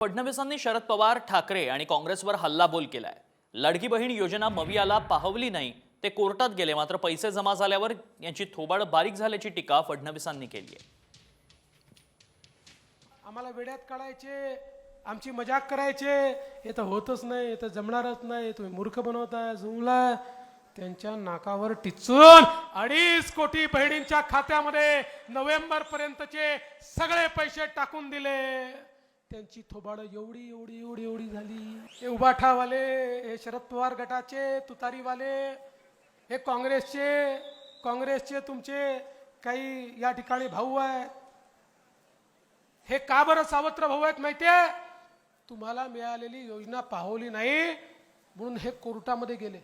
फडणवीसांनी शरद पवार, ठाकरे आणि काँग्रेसवर हल्लाबोल केलाय। लाडकी बहीण योजना मवियाला पाहवली नाही, ते कोर्टात गेले, मात्र पैसे जमा झाल्यावर यांची थोबाड बारीक झाल्याची टीका फडणवीसांनी केली आहे। आम्हाला वेड्यात काढायचे, आमची मजाक करायचे, हे तर होतच नाही, हे तर जमणारच नाही, तुम्ही मूर्ख बनवताय, जुमला। त्यांच्या नाकावर टिचून 2.5 कोटी बहिणींच्या खात्यामध्ये नोव्हेंबर पर्यंतचे सगळे पैसे टाकून दिले। त्यांची थोबाड एवढी एवढी एवढी एवढी झाली। हे उबाठावाले, हे शरद पवार गटाचे तुतारीवाले, हे काँग्रेसचे तुमचे काही या ठिकाणी भाऊ आहेत। हे का बरं सावत्र भाऊ आहेत माहितीये? तुम्हाला मिळालेली योजना पाहवली नाही म्हणून हे कोर्टामध्ये गेले।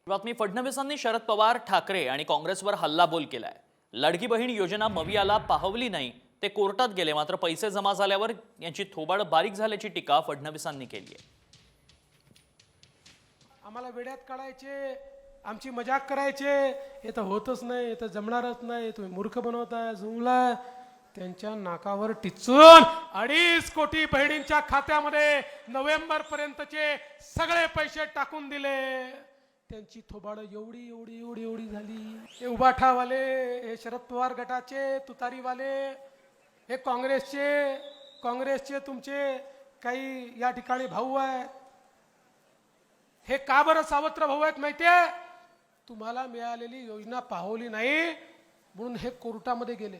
बातमी फडणवीसांनी शरद पवार, ठाकरे आणि काँग्रेसवर हल्लाबोल केलाय। लाडकी बहीण योजना मवियाला पाहवली नाही, ते कोर्टात गेले, मात्र पैसे जमा झाल्यावर यांची थोबाड बारीक झाल्याची टीका फडणवीसांनी केली आहे। आम्हाला वेड्यात काढायचे, आमची मजाक करायचे, हे तर होतच नाही, हे तर जमणारच नाही, तुम्ही मूर्ख बनवताय, जुमला। त्यांच्या नाकावर टिचून 2.5 कोटी बहिणींच्या खात्यामध्ये नोव्हेंबर पर्यंतचे सगळे पैसे टाकून दिले। त्यांची थोबाड एवढी एवढी एवढी एवढी झाली। हे उबाठावाले, हे शरद पवार गटाचे तुतारीवाले, हे काँग्रेसचे तुमचे काही या ठिकाणी भाऊ आहेत। हे का बरं सावत्र भाऊ आहेत माहितीये? तुम्हाला मिळालेली योजना पाहवली नाही म्हणून हे कोर्टामध्ये गेले।